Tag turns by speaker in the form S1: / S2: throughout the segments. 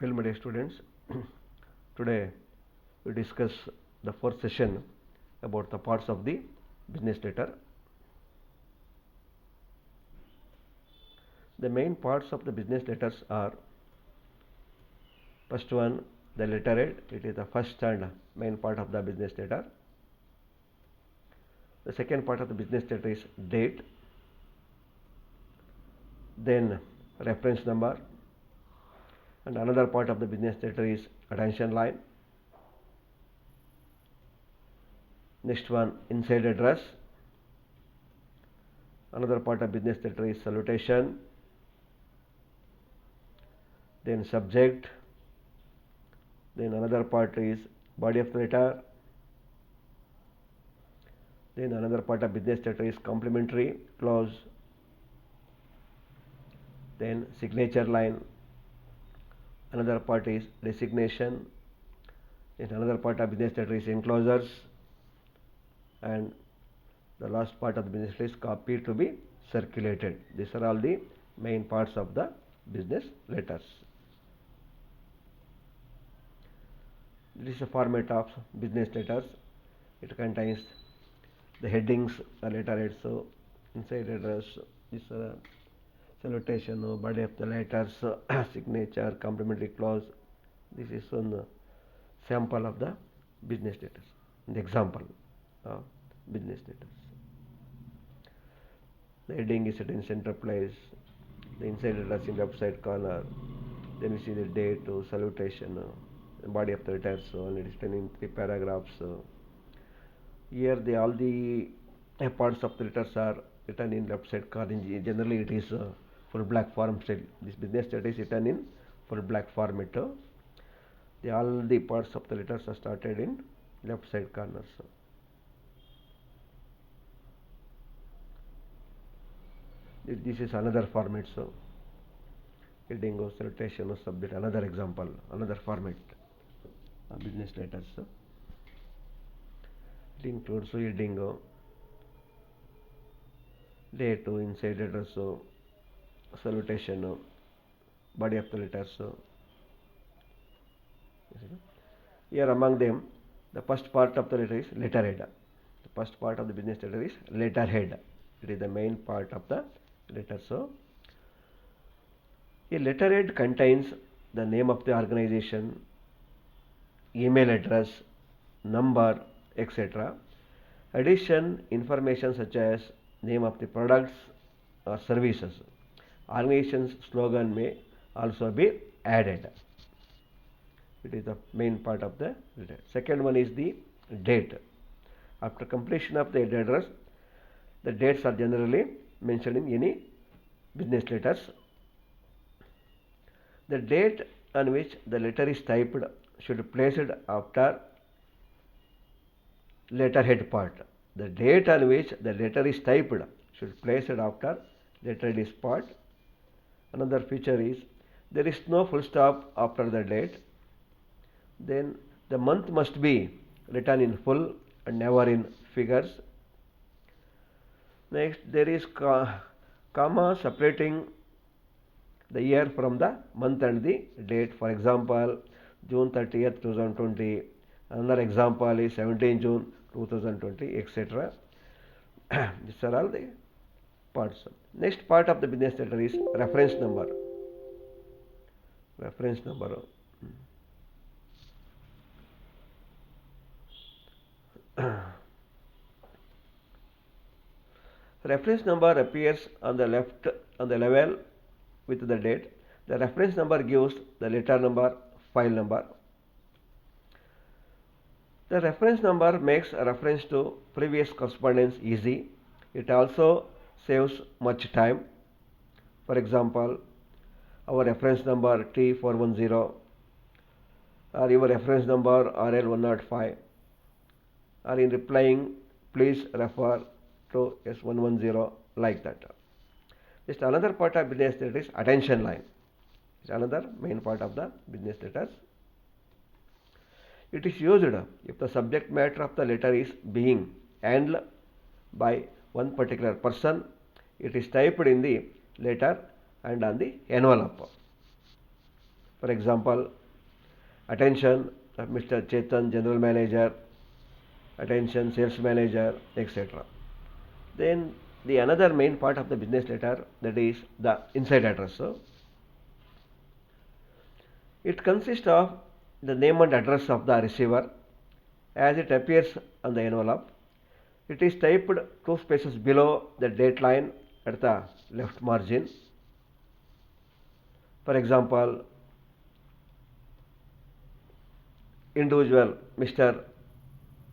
S1: Well, my dear students, today we discuss the fourth session about the parts of the business letter. The main parts of the business letters are: first one, the letterhead. It is the first and main part of the business letter. The second part of the business letter is date, then reference number, and another part of the business letter is attention line. Next one, inside address. Another part of business letter is salutation, then subject, then another part is body of the letter, then another part of business letter is complimentary clause, then signature line, another part is designation, then another part of business letter is enclosures, and the last part of the business letter is copy to be circulated. These are all the main parts of the business letters. This is a format of business letters. It contains the headings, the letterhead, so inside address, this salutation, body of the letters, signature, complimentary clause. This is one sample of the business letters, the example of business letters. The heading is set in center place, the inside address in left side corner, then we see the date, salutation, the body of the letters, and it is written in 3 paragraphs. Here all the parts of the letters are written in left side corner. Generally it is full black form style. This business letter is written in full black format. All the parts of the letters are started in left side corners. This is another format. So heading, salutation, subject, another example, another format of business letters. It includes heading, date, inside address, salutation, body of the letters. Here among them, the first part of the letter is letterhead. The first part of the business letter is letterhead. It is the main part of the letter. So a letterhead contains the name of the organization, email address, number, etc. Addition information such as name of the products or services. Organization's slogan may also be added. It is the main part of the letter. Second one is the date. After completion of the address, the dates are generally mentioned in any business letters. The date on which the letter is typed should be placed after letterhead part. The date on which the letter is typed should be placed after letterhead part. Another feature is there is no full stop after the date. Then the month must be written in full and never in figures. Next, there is comma separating the year from the month and the date. For example, June 30th, 2020. Another example is 17 June 2020, etc. These are all the parts. Next part of the business letter is reference number. Reference number. Reference number appears on the left on the level with the date. The reference number gives the letter number, file number. The reference number makes a reference to previous correspondence easy. It also saves much time. For example, our reference number T410 or your reference number RL105, or in replying please refer to S110, like that. Just another part of business letter is attention line. It's another main part of the business letters. It is used if the subject matter of the letter is being handled by one particular person. It is typed in the letter and on the envelope. For example, attention Mr. Chetan, General Manager, attention Sales Manager, etc. Then the another main part of the business letter, that is the inside address. So it consists of the name and address of the receiver as it appears on the envelope. It is typed two spaces below the date line at the left margin. For example, individual Mr.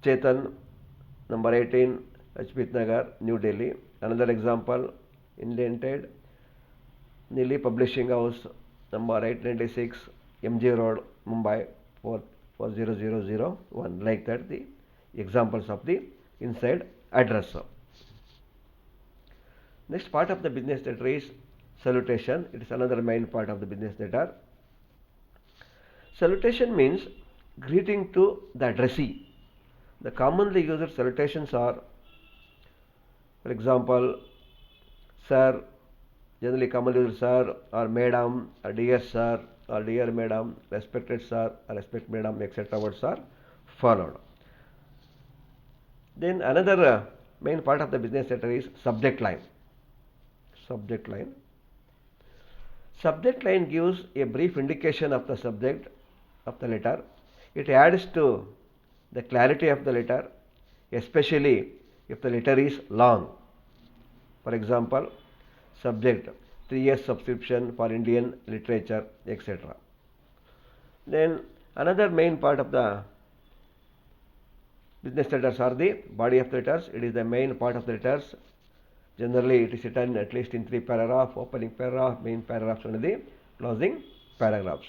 S1: Chetan, number 18, Ajpit Nagar, New Delhi. Another example, indented, Nili Publishing House, number 896, MG Road, Mumbai, 40001. Like that, the examples of the inside address. Next part of the business letter is salutation. It is another main part of the business letter. Salutation means greeting to the addressee. The commonly used salutations are, for example, sir, generally commonly used sir or madam or dear sir or dear madam, respected sir or respect madam, etc. words are followed. Then another main part of the business letter is subject line. Subject line. Subject line gives a brief indication of the subject of the letter. It adds to the clarity of the letter, especially if the letter is long. For example, subject 3 years subscription for Indian literature, etc. Then another main part of the business letters are the body of the letters. It is the main part of the letters. Generally, it is written at least in 3 paragraphs, opening paragraph, main paragraphs, and the closing paragraphs.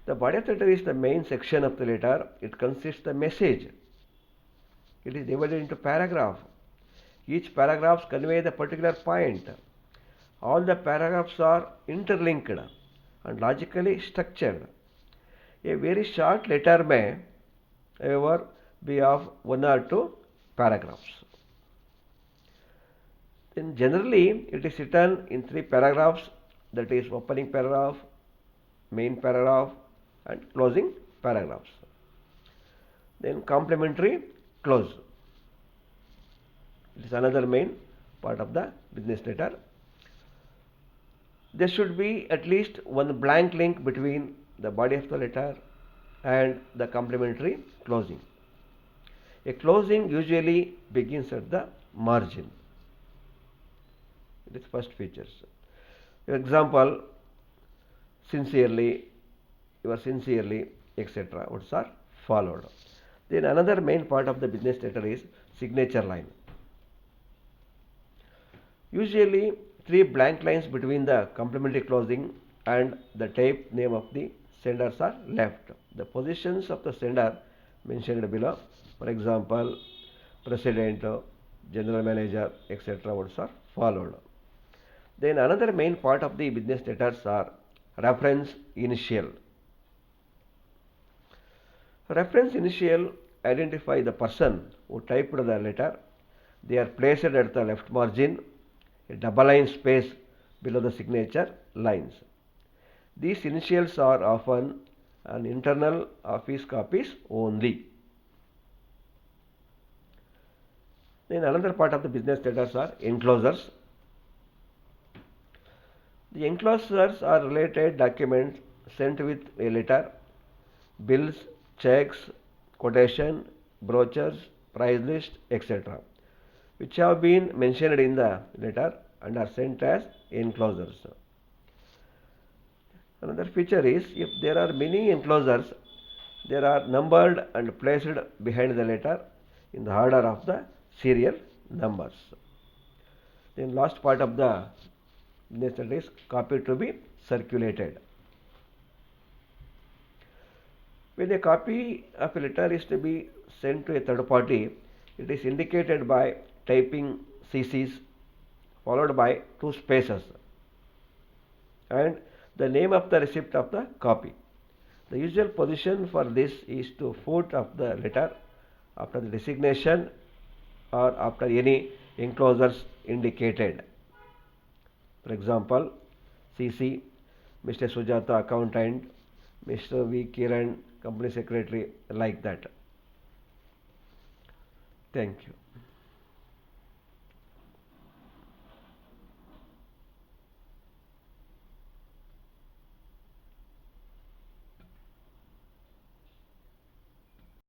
S1: The body of the letter is the main section of the letter. It consists of the message. It is divided into paragraph. Each paragraph conveys the particular point. All the paragraphs are interlinked and logically structured. A very short letter may, however, be of 1 or 2 paragraphs. Then generally, it is written in 3 paragraphs, that is opening paragraph, main paragraph, and closing paragraphs. Then complementary close. It is another main part of the business letter. There should be at least one blank link between the body of the letter and the complementary closing. A closing usually begins at the margin. It is first features. Example, sincerely, your sincerely, etc. Words are followed. Then another main part of the business letter is signature line. Usually 3 blank lines between the complementary closing and the type name of the senders are left. The positions of the sender mentioned below. For example, President, General Manager, etc. words are followed. Then another main part of the business letters are reference initial. Reference initial identify the person who typed the letter. They are placed at the left margin, a double line space below the signature lines. These initials are often an internal office copies only. Then another part of the business letters are enclosures. The enclosures are related documents sent with a letter, bills, checks, quotation, brochures, price list, etc., which have been mentioned in the letter and are sent as enclosures. Another feature is, if there are many enclosures, they are numbered and placed behind the letter in the order of the serial numbers. Then last part of the business letter is copy to be circulated. When a copy of a letter is to be sent to a third party, it is indicated by typing CCs followed by 2 spaces and the name of the recipient of the copy. The usual position for this is to foot of the letter after the designation or after any enclosures indicated. For example, CC Mr. Sujata, accountant, Mr. V. Kiran, company secretary, like that. Thank you.